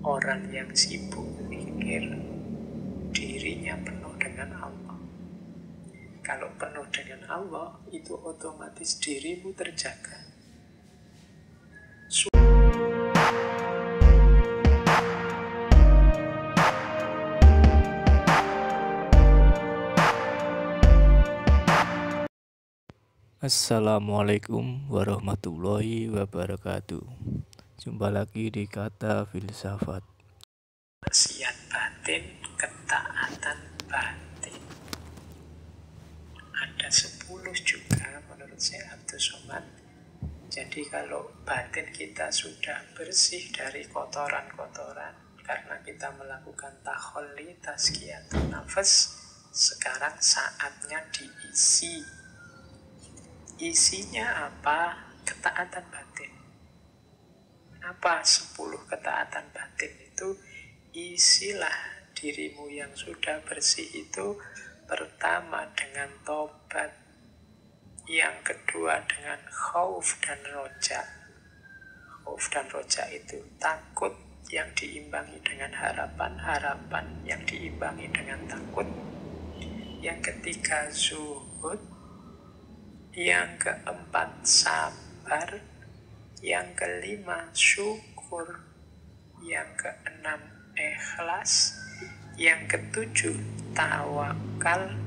Orang yang sibuk mikir, dirinya penuh dengan Allah. Kalau penuh dengan Allah, itu otomatis dirimu terjaga. Assalamualaikum warahmatullahi wabarakatuh. Jumpa lagi di Kata Filsafat. Maksiat batin, ketaatan batin. Ada 10 juga menurut Syekh Abdul Somad. Jadi kalau batin kita sudah bersih dari kotoran-kotoran, karena kita melakukan takholli, tazkiyatun nafas, sekarang saatnya diisi. Isinya apa? Ketaatan batin. Apa 10 ketaatan batin itu? Isilah dirimu yang sudah bersih itu, pertama dengan tobat, yang kedua dengan khauf dan roja. Khauf dan roja itu takut yang diimbangi dengan harapan, harapan yang diimbangi dengan takut. Yang ketiga zuhud. Yang keempat sabar. Yang kelima syukur. Yang keenam ikhlas. Yang ketujuh tawakal.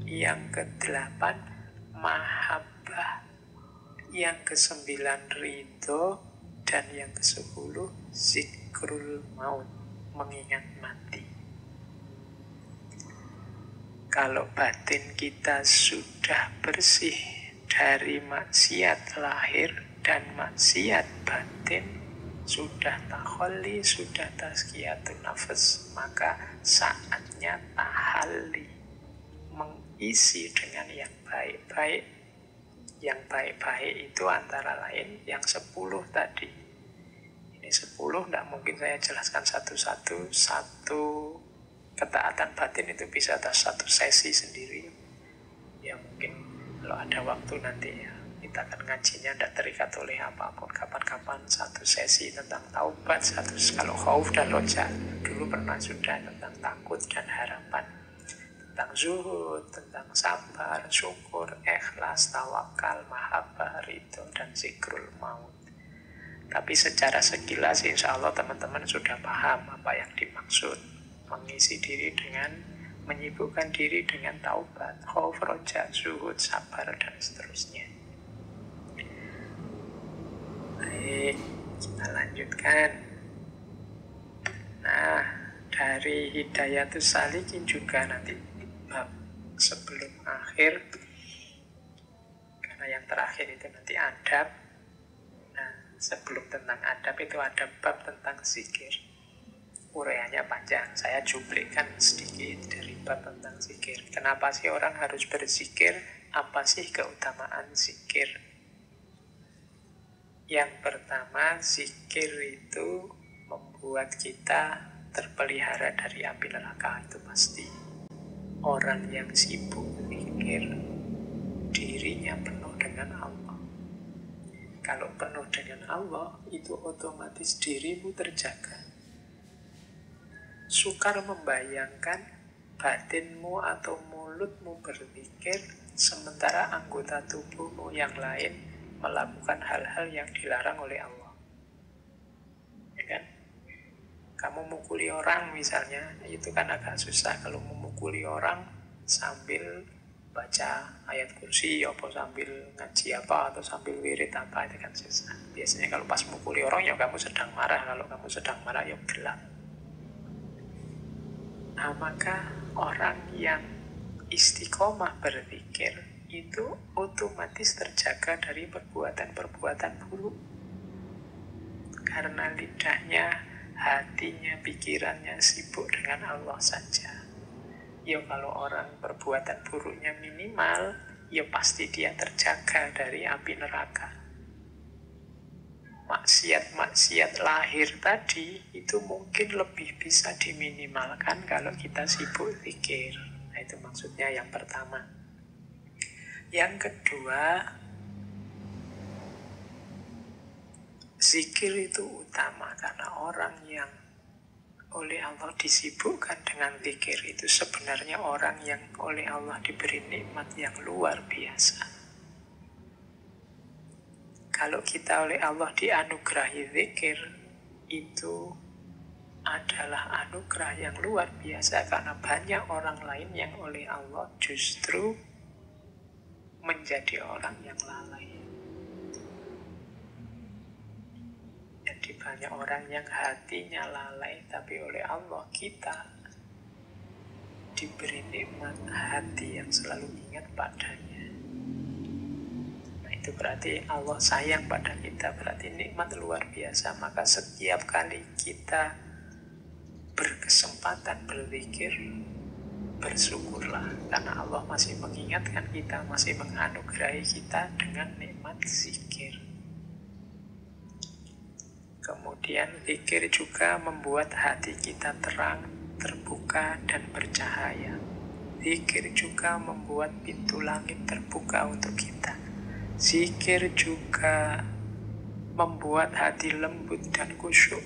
Yang kedelapan mahabbah. Yang kesembilan ridho. Dan yang kesepuluh zikrul maut, mengingat mati. Kalau batin kita sudah bersih dari maksiat lahir dan maksiat batin, sudah takholli, sudah tazkiyatun nafas, maka saatnya tahalli, mengisi dengan yang baik-baik. Yang baik-baik itu antara lain yang 10 tadi. Ini 10 tidak mungkin saya jelaskan satu-satu. Satu ketaatan batin itu bisa atas satu sesi sendiri. Ya mungkin kalau ada waktu nanti ya kita akan ngajinya, tidak terikat oleh apapun. Kapan-kapan satu sesi tentang taubat, satu kalau khauf dan roja. Dulu pernah sudah tentang takut dan harapan, tentang zuhud, tentang sabar, syukur, ikhlas, tawakal, mahabbah, ridho, dan zikrul maut. Tapi secara sekilas insya Allah teman-teman sudah paham apa yang dimaksud. Mengisi diri dengan, menyibukkan diri dengan taubat, khauf, roja, zuhud, sabar, dan seterusnya. Baik, kita lanjutkan. Nah, dari Hidayatus Salikin juga nanti bab sebelum akhir, karena yang terakhir itu nanti adab. Nah, sebelum tentang adab itu ada bab tentang zikir. Uraiannya panjang, saya cuplikan sedikit dari bab tentang zikir. Kenapa sih orang harus berzikir? Apa sih keutamaan zikir? Yang pertama, zikir itu membuat kita terpelihara dari api neraka, itu pasti. Orang yang sibuk mikir, dirinya penuh dengan Allah. Kalau penuh dengan Allah, itu otomatis dirimu terjaga. Sukar membayangkan batinmu atau mulutmu berpikir, sementara anggota tubuhmu yang lain melakukan hal-hal yang dilarang oleh Allah. Ya kan? Kamu mukuli orang misalnya, itu kan agak susah. Kalau memukuli orang sambil baca ayat kursi, apa sambil ngaji apa, atau sambil wirid apa, itu kan susah. Biasanya kalau pas mukuli orang, ya kamu sedang marah. Kalau kamu sedang marah, ya gelap. Nah, maka orang yang istiqomah berpikir itu otomatis terjaga dari perbuatan-perbuatan buruk. Karena lidahnya, hatinya, pikirannya sibuk dengan Allah saja. Ya kalau orang perbuatan buruknya minimal, ya pasti dia terjaga dari api neraka. Maksiat-maksiat lahir tadi itu mungkin lebih bisa diminimalkan kalau kita sibuk zikir. Nah, itu maksudnya yang pertama. Yang kedua, zikir itu utama karena orang yang oleh Allah disibukkan dengan zikir itu sebenarnya orang yang oleh Allah diberi nikmat yang luar biasa. Kalau kita oleh Allah dianugerahi zikir, itu adalah anugerah yang luar biasa karena banyak orang lain yang oleh Allah justru menjadi orang yang lalai. Jadi banyak orang yang hatinya lalai, tapi oleh Allah kita diberi nikmat hati yang selalu ingat padanya. Nah itu berarti Allah sayang pada kita, berarti nikmat luar biasa. Maka setiap kali kita berkesempatan berzikir, bersyukurlah karena Allah masih mengingatkan kita, masih menganugerahi kita dengan nikmat zikir. Kemudian zikir juga membuat hati kita terang, terbuka, dan bercahaya. Zikir juga membuat pintu langit terbuka untuk kita. Zikir juga membuat hati lembut dan khusyuk.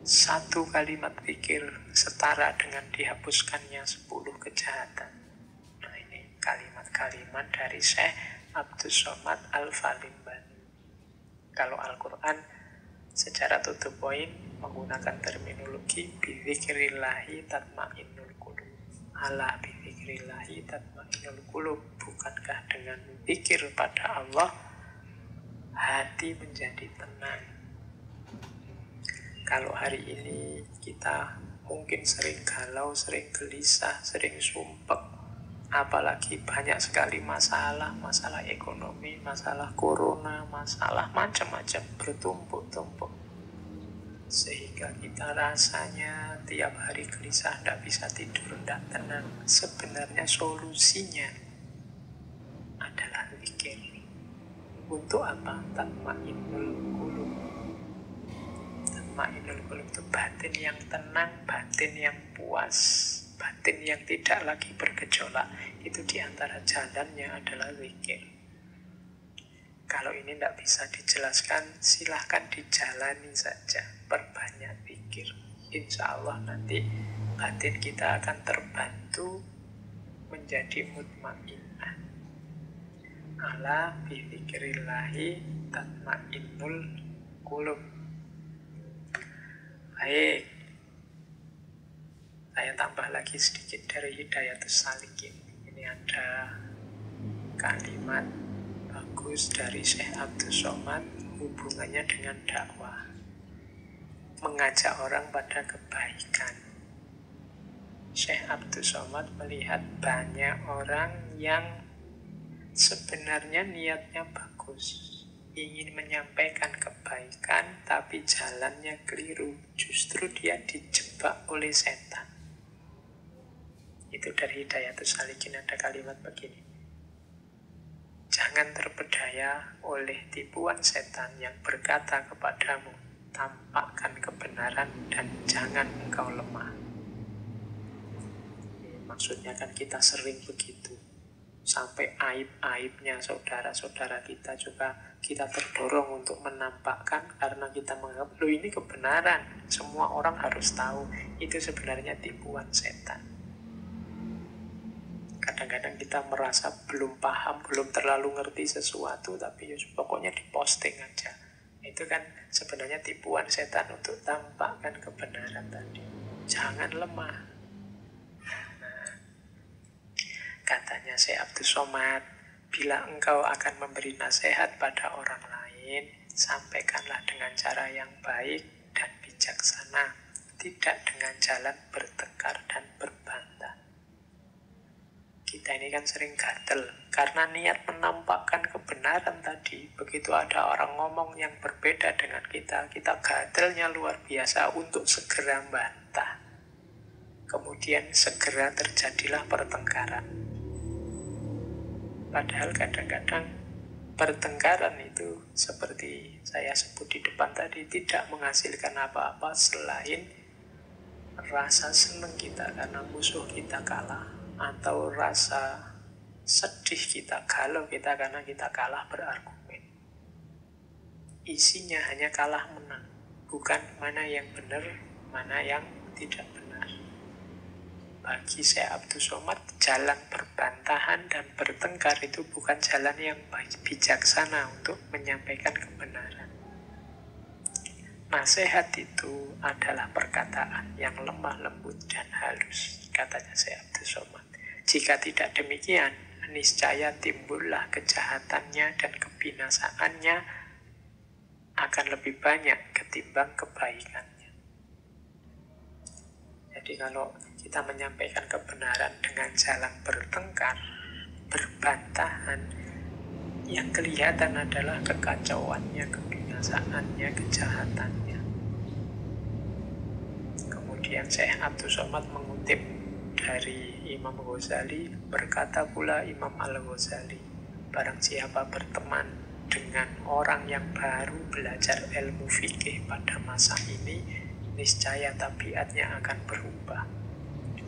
Satu kalimat zikir setara dengan dihapuskannya 10 kejahatan. Nah ini kalimat-kalimat dari Syekh Abdus Somad Al-Falimbani. Kalau Al-Quran secara tutup poin menggunakan terminologi bidzikrillahi tatmainnul qulub. Ala bidzikrillahi tatmainnul qulub. Bukankah dengan zikir pada Allah hati menjadi tenang? Kalau hari ini kita mungkin sering galau, sering gelisah, sering sumpek, apalagi banyak sekali masalah ekonomi, masalah corona, masalah macam-macam bertumpuk-tumpuk. Sehingga kita rasanya tiap hari gelisah, tidak bisa tidur, tidak tenang. Sebenarnya solusinya adalah zikir. Untuk apa? Tatmainnul qulub. Tatmainnul qulub itu batin yang tenang, batin yang puas, batin yang tidak lagi bergejolak. Itu diantara jalannya adalah zikir. Kalau ini tidak bisa dijelaskan, silahkan dijalani saja. Perbanyak zikir. Insya Allah nanti batin kita akan terbantu menjadi mutmainnah. Ala bidzikrillahi tatmainnul qulub. Baik, saya tambah lagi sedikit dari Hidayatus Salikin. Ini ada kalimat bagus dari Syekh Abdus Somad hubungannya dengan dakwah, mengajak orang pada kebaikan. Syekh Abdus Somad melihat banyak orang yang sebenarnya niatnya bagus, ingin menyampaikan kebaikan, tapi jalannya keliru. Justru dia dijebak oleh setan. Itu dari Hidayatus Salikin ada kalimat begini. Jangan terpedaya oleh tipuan setan yang berkata kepadamu, tampakkan kebenaran dan jangan engkau lemah. Maksudnya kan kita sering begitu. Sampai aib-aibnya saudara-saudara kita juga kita terdorong untuk menampakkan karena kita menganggap, loh ini kebenaran, semua orang harus tahu. Itu sebenarnya tipuan setan. Kadang-kadang kita merasa belum paham, belum terlalu ngerti sesuatu, tapi pokoknya diposting aja. Itu kan sebenarnya tipuan setan untuk tampakkan kebenaran tadi. Jangan lemah. Nah, katanya Syekh Abdus Somad, bila engkau akan memberi nasihat pada orang lain, sampaikanlah dengan cara yang baik dan bijaksana, tidak dengan jalan bertengkar dan berbantah. Kita ini kan sering gatel karena niat menampakkan kebenaran tadi. Begitu ada orang ngomong yang berbeda dengan kita gatelnya luar biasa untuk segera bantah. Kemudian segera terjadilah pertengkaran. Padahal kadang-kadang pertengkaran itu seperti saya sebut di depan tadi tidak menghasilkan apa-apa selain rasa senang kita karena musuh kita kalah, atau rasa sedih kita, galau kita karena kita kalah berargumen. Isinya hanya kalah menang, bukan mana yang benar, mana yang tidak benar. Bagi Syekh Abdul Somad, jalan berbantahan dan bertengkar itu bukan jalan yang bijaksana untuk menyampaikan kebenaran. Nasihat itu adalah perkataan yang lemah lembut dan halus, katanya Syekh Abdul Somad. Jika tidak demikian, niscaya timbullah kejahatannya dan kebinasaannya akan lebih banyak ketimbang kebaikannya. Jadi kalau kita menyampaikan kebenaran dengan jalan bertengkar, berbantahan, yang kelihatan adalah kekacauannya, kebinasaannya, kejahatannya. Kemudian Syekh Abdul Somad mengutip dari Imam Ghazali, berkata pula Imam Al-Ghazali, barang siapa berteman dengan orang yang baru belajar ilmu fikih pada masa ini, niscaya tabiatnya akan berubah.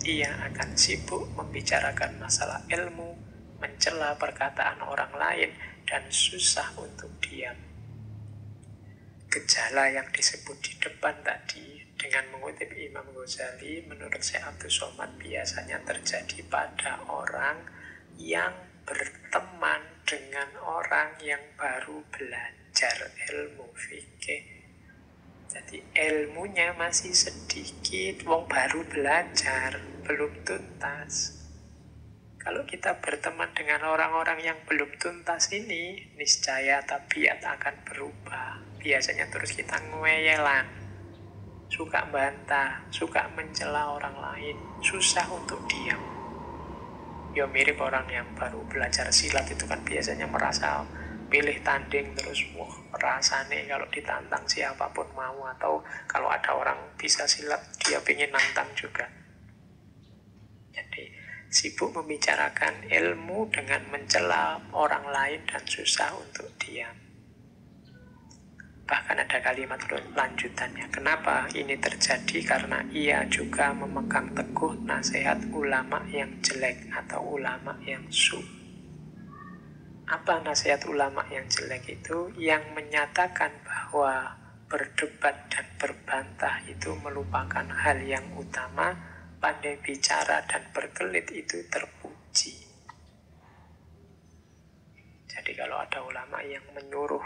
Ia akan sibuk membicarakan masalah ilmu, mencela perkataan orang lain, dan susah untuk diam. Gejala yang disebut di depan tadi dengan mengutip Imam Ghazali, menurut Syekh Abdul Somad biasanya terjadi pada orang yang berteman dengan orang yang baru belajar ilmu fikih. Jadi ilmunya masih sedikit, wong baru belajar, belum tuntas. Kalau kita berteman dengan orang-orang yang belum tuntas ini, niscaya tabiat akan berubah. Biasanya terus kita ngeyelan, suka bantah, suka mencela orang lain, susah untuk diam. Ya mirip orang yang baru belajar silat itu kan biasanya merasa pilih tanding terus, rasanya kalau ditantang siapapun mau, atau kalau ada orang bisa silat dia pengen nantang juga. Jadi sibuk membicarakan ilmu dengan mencela orang lain dan susah untuk diam. Bahkan ada kalimat lanjutannya, kenapa ini terjadi? Karena ia juga memegang teguh nasihat ulama yang jelek atau ulama yang su. Apa nasihat ulama yang jelek itu? Yang menyatakan bahwa berdebat dan berbantah itu melupakan hal yang utama, pandai bicara dan berkelit itu terpuji. Jadi kalau ada ulama yang menyuruh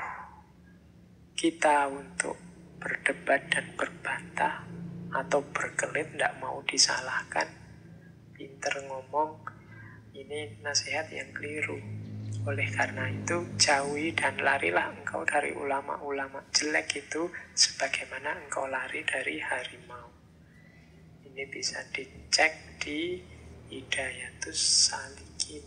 kita untuk berdebat dan berbantah atau berkelit, tidak mau disalahkan, pinter ngomong, ini nasihat yang keliru. Oleh karena itu, jauhi dan larilah engkau dari ulama-ulama jelek itu sebagaimana engkau lari dari harimau. Ini bisa dicek di Hidayatus Salikin,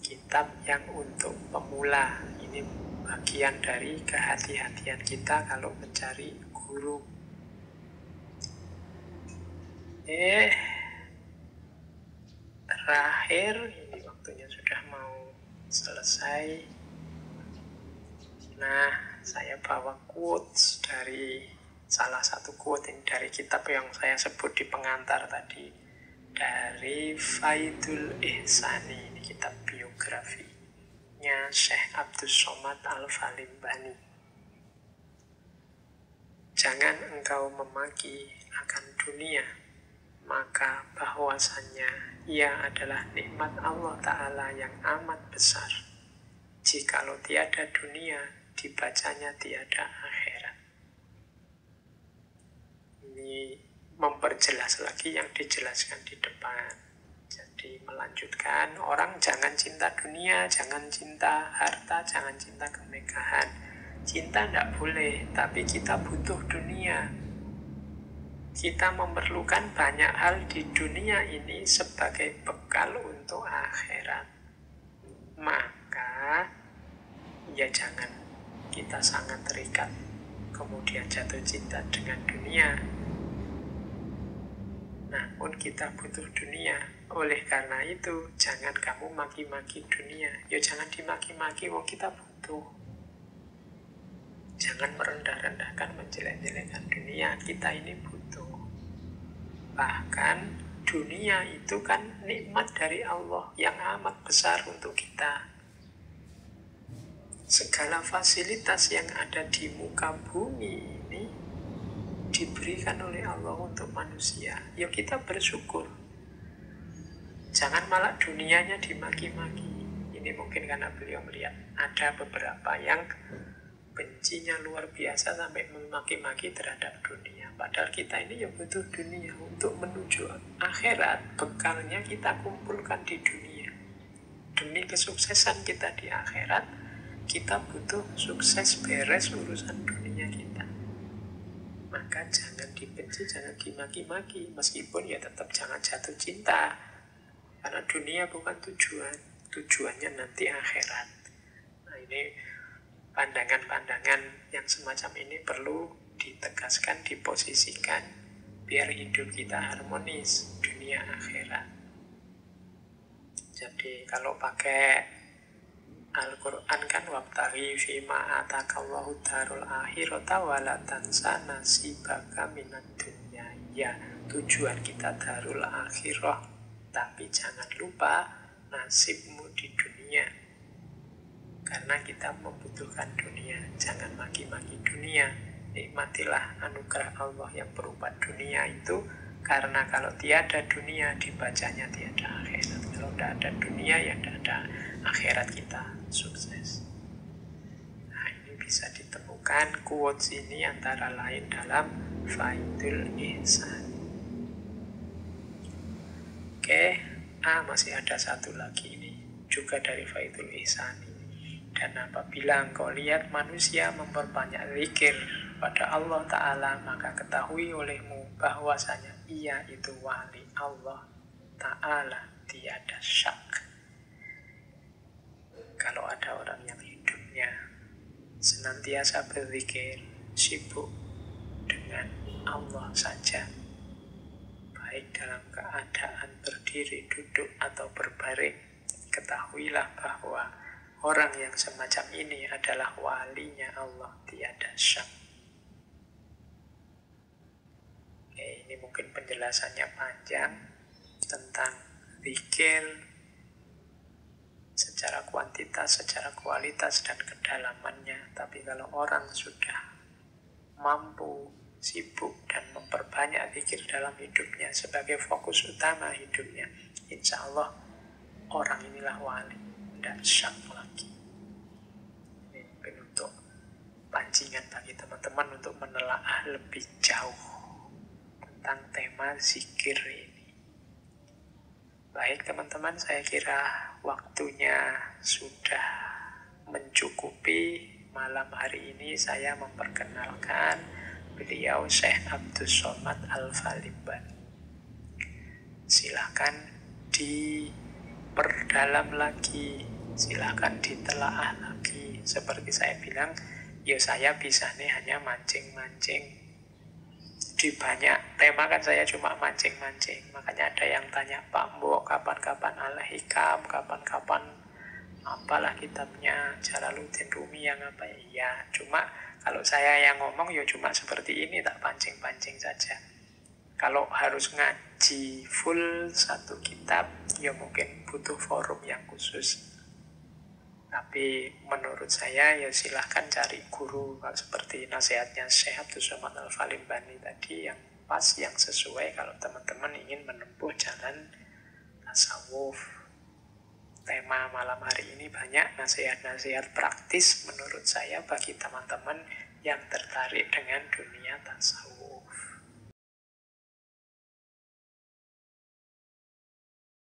kitab yang untuk pemula. Ini bagian dari kehati-hatian kita kalau mencari guru. Terakhir, ini waktunya sudah mau selesai. Nah, saya bawa quotes dari salah satu quote ini dari kitab yang saya sebut di pengantar tadi, dari Faidul Ihsani. Ini kitab biografinya Syekh Abdul Somad Al-Falimbani. Jangan engkau memaki akan dunia, maka bahwasannya ia adalah nikmat Allah Ta'ala yang amat besar. Jikalau tiada dunia, dibacanya tiada akhirat. Ini memperjelas lagi yang dijelaskan di depan. Jadi melanjutkan, orang jangan cinta dunia, jangan cinta harta, jangan cinta kemegahan. Cinta tidak boleh, tapi kita butuh dunia. Kita memerlukan banyak hal di dunia ini sebagai bekal untuk akhirat. Maka, ya jangan kita sangat terikat, kemudian jatuh cinta dengan dunia. Namun kita butuh dunia. Oleh karena itu, jangan kamu maki-maki dunia. Ya jangan dimaki-maki, wong kita butuh. Jangan merendah-rendahkan, menjelek-jelekkan dunia. Kita ini butuh. Bahkan dunia itu kan nikmat dari Allah yang amat besar untuk kita. Segala fasilitas yang ada di muka bumi ini diberi diberikan oleh Allah untuk manusia, ya kita bersyukur. Jangan malah dunianya dimaki-maki. Ini mungkin karena beliau melihat ada beberapa yang bencinya luar biasa sampai memaki-maki terhadap dunia. Padahal kita ini ya butuh dunia untuk menuju akhirat. Bekalnya kita kumpulkan di dunia. Demi kesuksesan kita di akhirat, kita butuh sukses beres urusan dunia kita. Maka jangan dibenci, jangan dimaki-maki. Meskipun ya tetap jangan jatuh cinta. Karena dunia bukan tujuan. Tujuannya nanti akhirat. Nah ini pandangan-pandangan yang semacam ini perlu ditegaskan, diposisikan biar hidup kita harmonis dunia akhirat. Jadi kalau pakai Al-Quran kan wabtaghi fima atakallahu darul akhirata wala tansa nasibaka minad dunya. Ya, tujuan kita darul akhirah, tapi jangan lupa nasibmu di dunia. Karena kita membutuhkan dunia. Jangan maki-maki dunia. Nikmatilah anugerah Allah yang berupa dunia itu. Karena kalau tiada dunia, dibacanya tiada akhirat. Kalau tidak ada dunia, ya tidak ada akhirat kita sukses. Nah ini bisa ditemukan quotes ini antara lain dalam Faidul Ihsan. Oke, masih ada satu lagi ini. Juga dari Faidul Ihsan ini. Dan apabila engkau lihat manusia memperbanyak zikir pada Allah Ta'ala, maka ketahui olehmu bahwasanya ia itu wali Allah Ta'ala, tiada syak. Kalau ada orang yang hidupnya senantiasa berzikir, sibuk dengan Allah saja, baik dalam keadaan berdiri, duduk, atau berbaring, ketahuilah bahwa orang yang semacam ini adalah walinya Allah, tiada syak. Oke, ini mungkin penjelasannya panjang tentang zikir secara kuantitas, secara kualitas, dan kedalamannya. Tapi kalau orang sudah mampu, sibuk, dan memperbanyak zikir dalam hidupnya sebagai fokus utama hidupnya, insya Allah orang inilah wali. Tidak syak lagi. Ini mungkin untuk pancingan bagi teman-teman untuk menelaah lebih jauh tentang tema zikir ini. Baik teman-teman, saya kira waktunya sudah mencukupi. Malam hari ini saya memperkenalkan beliau Syekh Abdus Somad Al-Falibani. Silakan diperdalam lagi, silakan ditelaah lagi. Seperti saya bilang, ya saya bisa nih hanya mancing-mancing. Di banyak tema kan saya cuma mancing-mancing. Makanya ada yang tanya, Pak Mbok, kapan-kapan Al-Hikam, kapan-kapan apalah kitabnya Jalaluddin Rumi yang apa ya. Cuma kalau saya yang ngomong ya cuma seperti ini, tak pancing-pancing saja. Kalau harus ngaji full satu kitab, ya mungkin butuh forum yang khusus. Tapi menurut saya ya silahkan cari guru. Kalau seperti nasihatnya Syekh Abdus Somad Al-Falibani tadi, yang pas, yang sesuai kalau teman-teman ingin menempuh jalan tasawuf. Tema malam hari ini banyak nasihat-nasihat praktis menurut saya bagi teman-teman yang tertarik dengan dunia tasawuf.